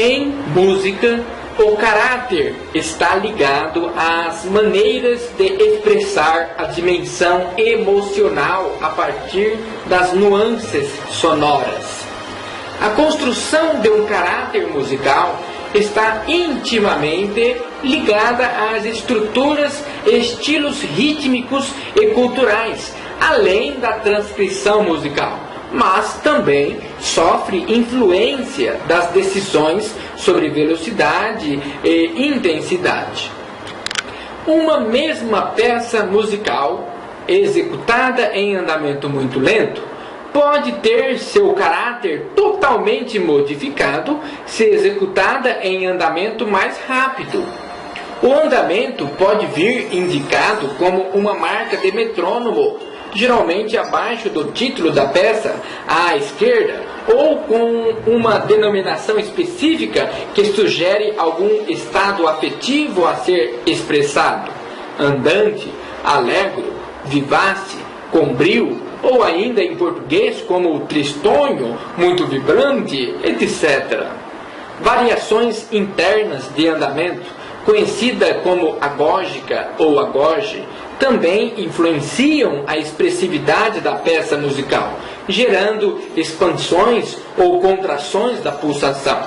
Em música, o caráter está ligado às maneiras de expressar a dimensão emocional a partir das nuances sonoras. A construção de um caráter musical está intimamente ligada às estruturas, estilos rítmicos e culturais, além da transcrição musical, mas também sofre influência das decisões sobre velocidade e intensidade. Uma mesma peça musical, executada em andamento muito lento, pode ter seu caráter totalmente modificado se executada em andamento mais rápido. O andamento pode vir indicado como uma marca de metrônomo, geralmente abaixo do título da peça, à esquerda, ou com uma denominação específica que sugere algum estado afetivo a ser expressado: andante, alegro, vivace, combrio, ou ainda em português como tristonho, muito vibrante, etc. Variações internas de andamento, conhecida como agógica ou agoge, também influenciam a expressividade da peça musical, gerando expansões ou contrações da pulsação.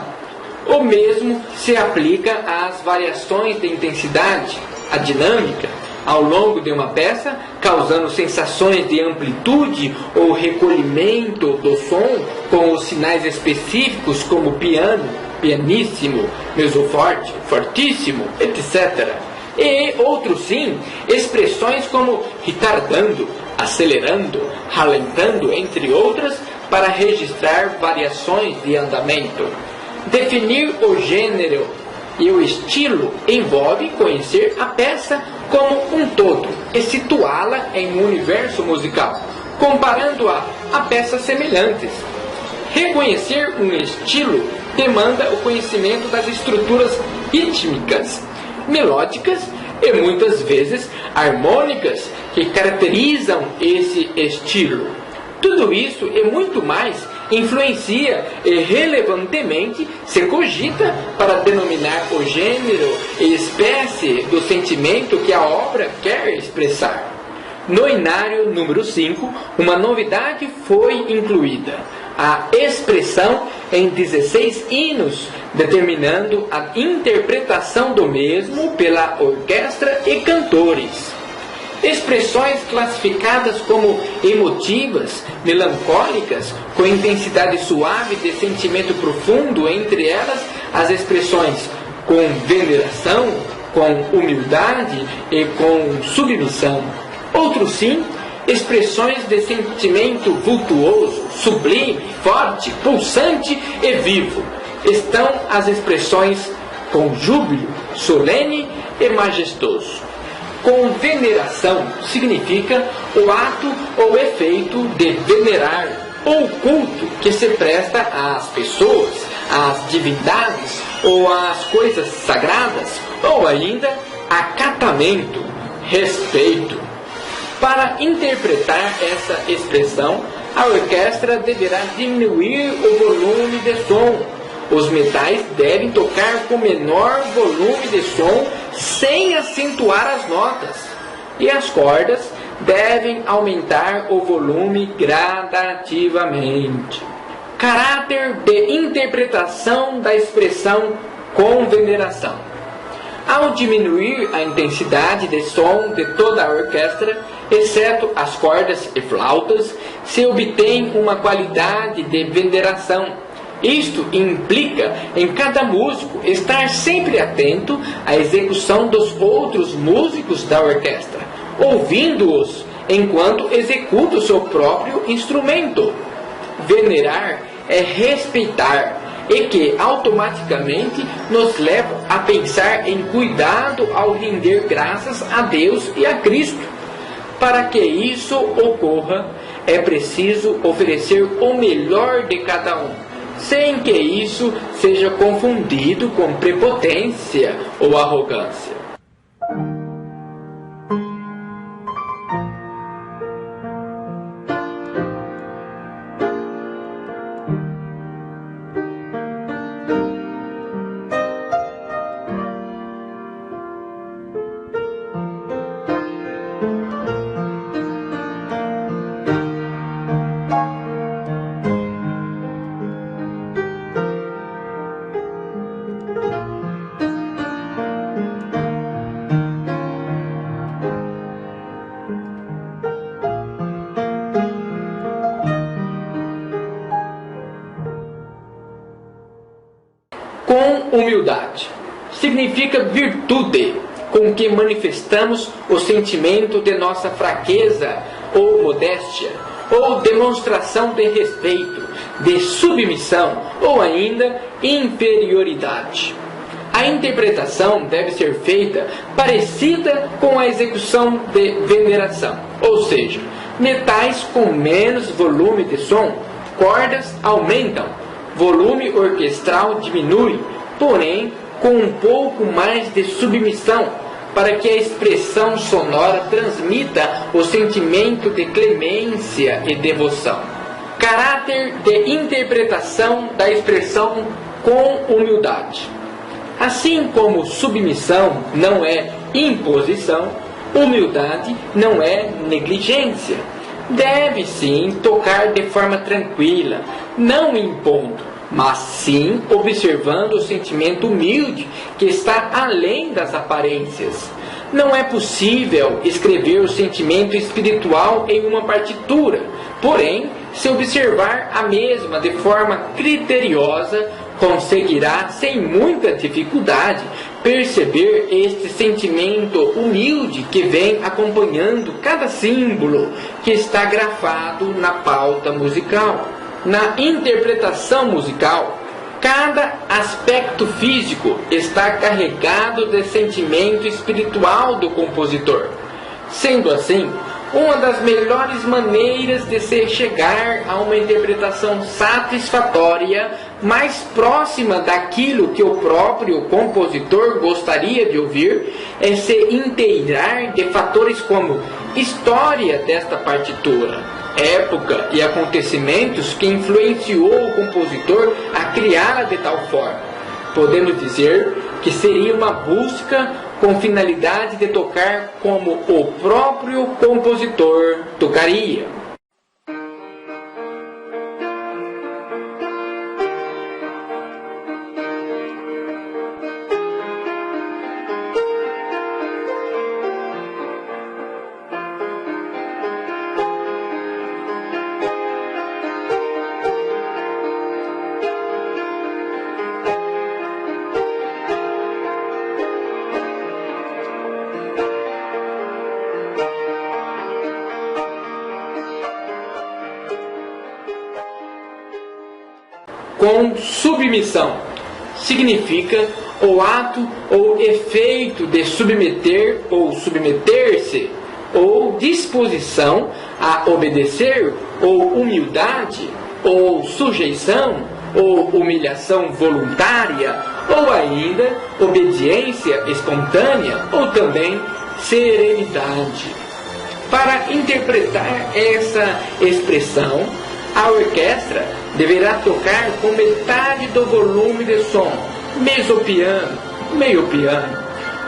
O mesmo se aplica às variações de intensidade, a dinâmica, ao longo de uma peça, causando sensações de amplitude ou recolhimento do som com os sinais específicos como piano, pianíssimo, mesoforte, fortíssimo, etc. E outros sim, expressões como retardando, acelerando, ralentando, entre outras, para registrar variações de andamento. Definir o gênero e o estilo envolve conhecer a peça como um todo e situá-la em um universo musical, comparando-a a peças semelhantes. Reconhecer um estilo demanda o conhecimento das estruturas rítmicas, melódicas e muitas vezes harmônicas que caracterizam esse estilo. Tudo isso e muito mais influencia e relevantemente se cogita para denominar o gênero e espécie do sentimento que a obra quer expressar. No Inário número 5, uma novidade foi incluída: a expressão em 16 hinos, determinando a interpretação do mesmo pela orquestra e cantores. Expressões classificadas como emotivas, melancólicas, com intensidade suave de sentimento profundo, entre elas as expressões com veneração, com humildade e com submissão. Outros sim, expressões de sentimento vultuoso, sublime, forte, pulsante e vivo. Estão as expressões com júbilo, solene e majestoso. Com veneração significa o ato ou efeito de venerar, ou culto que se presta às pessoas, às divindades ou às coisas sagradas, ou ainda acatamento, respeito. Para interpretar essa expressão, a orquestra deverá diminuir o volume de som. Os metais devem tocar com menor volume de som sem acentuar as notas. E as cordas devem aumentar o volume gradativamente. Caráter de interpretação da expressão com veneração. Ao diminuir a intensidade de som de toda a orquestra, exceto as cordas e flautas, se obtém uma qualidade de veneração. Isto implica em cada músico estar sempre atento à execução dos outros músicos da orquestra, ouvindo-os enquanto executa o seu próprio instrumento. Venerar é respeitar, e que automaticamente nos leva a pensar em cuidado ao render graças a Deus e a Cristo. Para que isso ocorra, é preciso oferecer o melhor de cada um, sem que isso seja confundido com prepotência ou arrogância. Com humildade significa virtude com que manifestamos o sentimento de nossa fraqueza ou modéstia, ou demonstração de respeito, de submissão ou ainda inferioridade. A interpretação deve ser feita parecida com a execução de veneração, ou seja, metais com menos volume de som, cordas aumentam, volume orquestral diminui, porém com um pouco mais de submissão, para que a expressão sonora transmita o sentimento de clemência e devoção. Caráter de interpretação da expressão com humildade. Assim como submissão não é imposição, humildade não é negligência. Deve sim tocar de forma tranquila, não impondo, mas sim observando o sentimento humilde que está além das aparências. Não é possível escrever o sentimento espiritual em uma partitura, porém, se observar a mesma de forma criteriosa, conseguirá, sem muita dificuldade, perceber este sentimento humilde que vem acompanhando cada símbolo que está grafado na pauta musical. Na interpretação musical, cada aspecto físico está carregado de sentimento espiritual do compositor. Sendo assim, uma das melhores maneiras de se chegar a uma interpretação satisfatória, mais próxima daquilo que o próprio compositor gostaria de ouvir, é se inteirar de fatores como história desta partitura, época e acontecimentos que influenciou o compositor a criá-la de tal forma. Podemos dizer que seria uma busca com finalidade de tocar como o próprio compositor tocaria. Com submissão significa o ato ou efeito de submeter ou submeter-se, ou disposição a obedecer, ou humildade, ou sujeição, ou humilhação voluntária, ou ainda obediência espontânea, ou também serenidade. Para interpretar essa expressão, a orquestra deverá tocar com metade do volume de som, mesopiano, meio piano.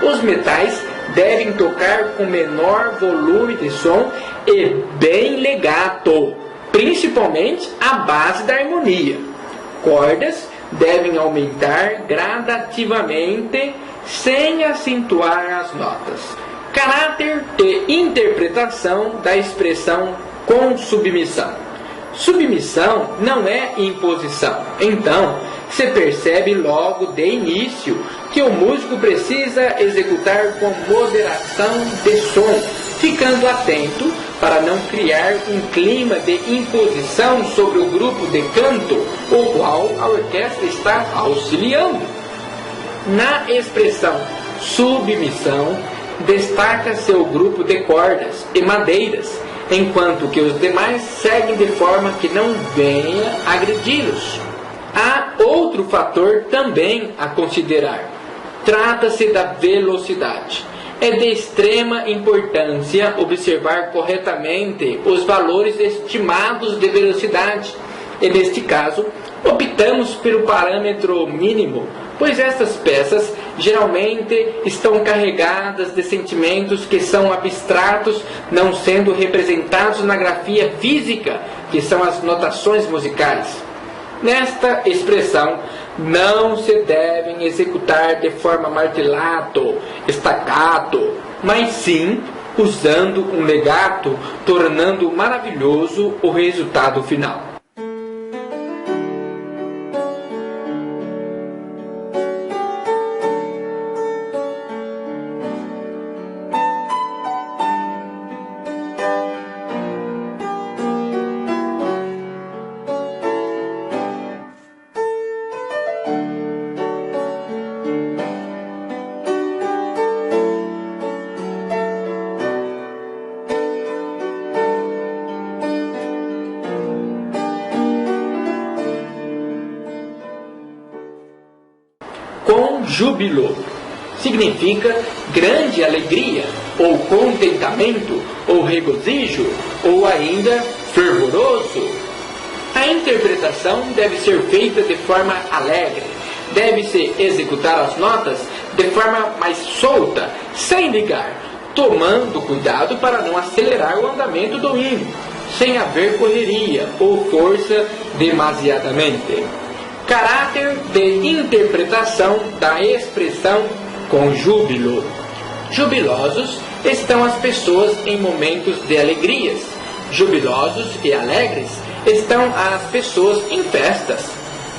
Os metais devem tocar com menor volume de som e bem legato, principalmente a base da harmonia. Cordas devem aumentar gradativamente sem acentuar as notas. Caráter de interpretação da expressão com submissão. Submissão não é imposição. Então, se percebe logo de início que o músico precisa executar com moderação de som, ficando atento para não criar um clima de imposição sobre o grupo de canto, o qual a orquestra está auxiliando. Na expressão submissão, destaca-se o grupo de cordas e madeiras, enquanto que os demais seguem de forma que não venha agredi-los. Há outro fator também a considerar. Trata-se da velocidade. É de extrema importância observar corretamente os valores estimados de velocidade. E neste caso, optamos pelo parâmetro mínimo, pois estas peças geralmente estão carregadas de sentimentos que são abstratos, não sendo representados na grafia física, que são as notações musicais. Nesta expressão, não se devem executar de forma martelato, staccato, mas sim usando um legato, tornando maravilhoso o resultado final. com júbilo. Significa grande alegria, ou contentamento, ou regozijo, ou ainda fervoroso. A interpretação deve ser feita de forma alegre. Deve-se executar as notas de forma mais solta, sem ligar, tomando cuidado para não acelerar o andamento do hino, sem haver correria ou força demasiadamente. Caráter de interpretação da expressão com júbilo. Jubilosos estão as pessoas em momentos de alegrias. Jubilosos e alegres estão as pessoas em festas.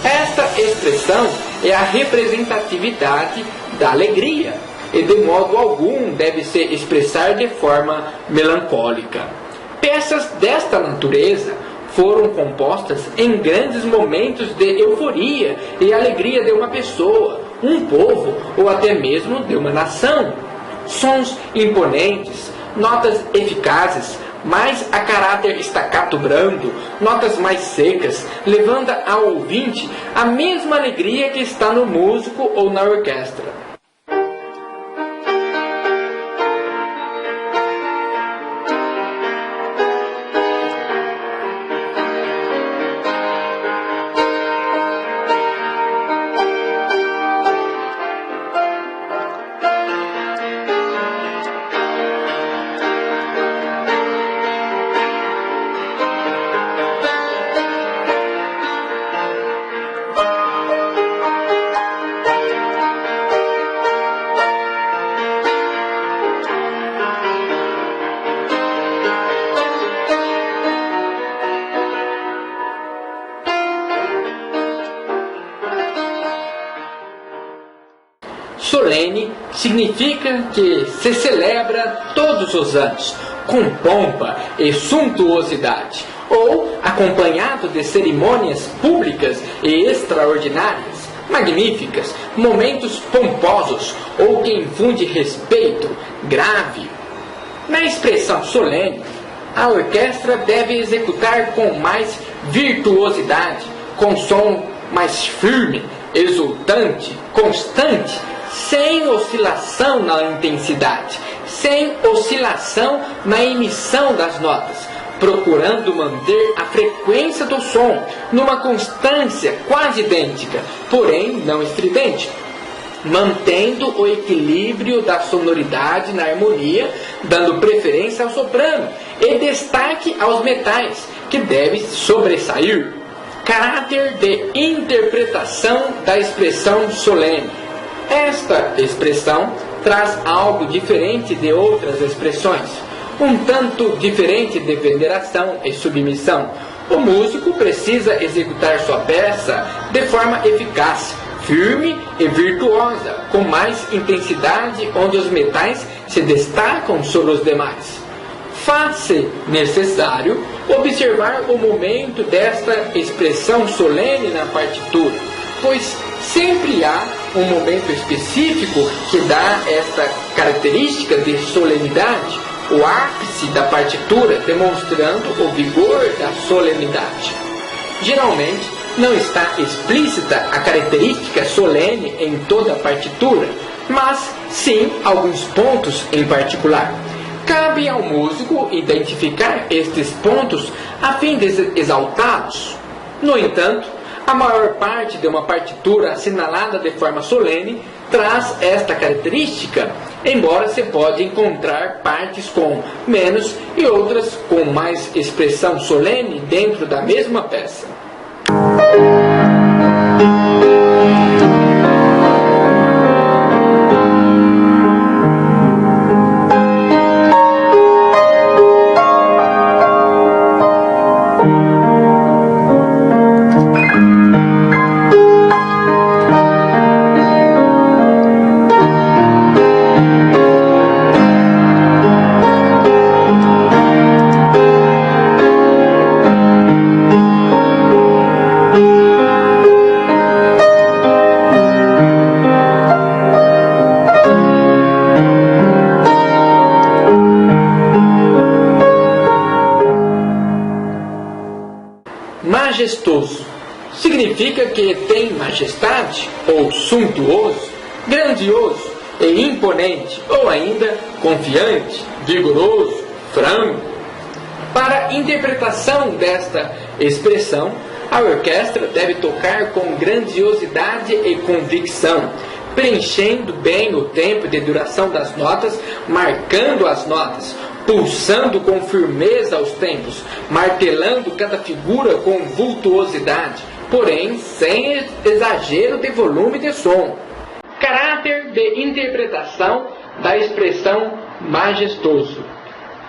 Esta expressão é a representatividade da alegria e de modo algum deve se expressar de forma melancólica. Peças desta natureza foram compostas em grandes momentos de euforia e alegria de uma pessoa, um povo ou até mesmo de uma nação. Sons imponentes, notas eficazes, mais a caráter staccato brando, notas mais secas, levando ao ouvinte a mesma alegria que está no músico ou na orquestra. Solene significa que se celebra todos os anos, com pompa e suntuosidade, ou acompanhado de cerimônias públicas e extraordinárias, magníficas, momentos pomposos, ou que infunde respeito grave. Na expressão solene, a orquestra deve executar com mais virtuosidade, com som mais firme, exultante, constante, sem oscilação na intensidade, sem oscilação na emissão das notas, procurando manter a frequência do som numa constância quase idêntica, porém não estridente, mantendo o equilíbrio da sonoridade na harmonia, dando preferência ao soprano e destaque aos metais, que deve sobressair. Caráter de interpretação da expressão solene. Esta expressão traz algo diferente de outras expressões, um tanto diferente de veneração e submissão. O músico precisa executar sua peça de forma eficaz, firme e virtuosa, com mais intensidade, onde os metais se destacam sobre os demais. Faz-se necessário observar o momento desta expressão solene na partitura, pois sempre há um momento específico que dá esta característica de solenidade, o ápice da partitura, demonstrando o vigor da solenidade. Geralmente, não está explícita a característica solene em toda a partitura, mas sim alguns pontos em particular. Cabe ao músico identificar estes pontos a fim de exaltá-los. No entanto, a maior parte de uma partitura assinalada de forma solene traz esta característica, embora se pode encontrar partes com menos e outras com mais expressão solene dentro da mesma peça. Majestoso significa que tem majestade, ou suntuoso, grandioso e imponente, ou ainda confiante, vigoroso, franco. Para a interpretação desta expressão, a orquestra deve tocar com grandiosidade e convicção, preenchendo bem o tempo de duração das notas, marcando as notas, pulsando com firmeza os tempos, martelando cada figura com vultuosidade, porém sem exagero de volume de som. Caráter de interpretação da expressão majestoso.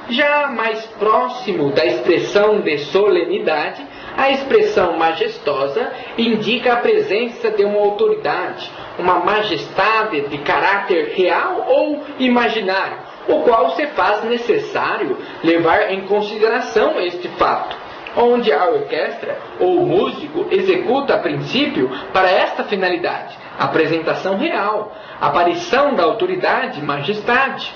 Já mais próximo da expressão de solenidade, a expressão majestosa indica a presença de uma autoridade, uma majestade de caráter real ou imaginário, o qual se faz necessário levar em consideração este fato, onde a orquestra ou o músico executa a princípio para esta finalidade, apresentação real, aparição da autoridade, majestade.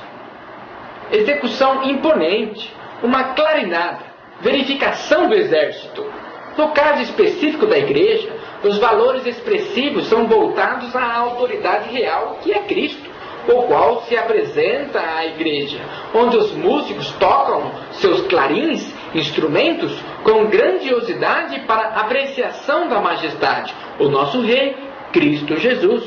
Execução imponente, uma clarinada, verificação do exército. No caso específico da igreja, os valores expressivos são voltados à autoridade real, que é Cristo, o qual se apresenta à igreja, onde os músicos tocam seus clarins, instrumentos, com grandiosidade para apreciação da majestade, o nosso Rei, Cristo Jesus.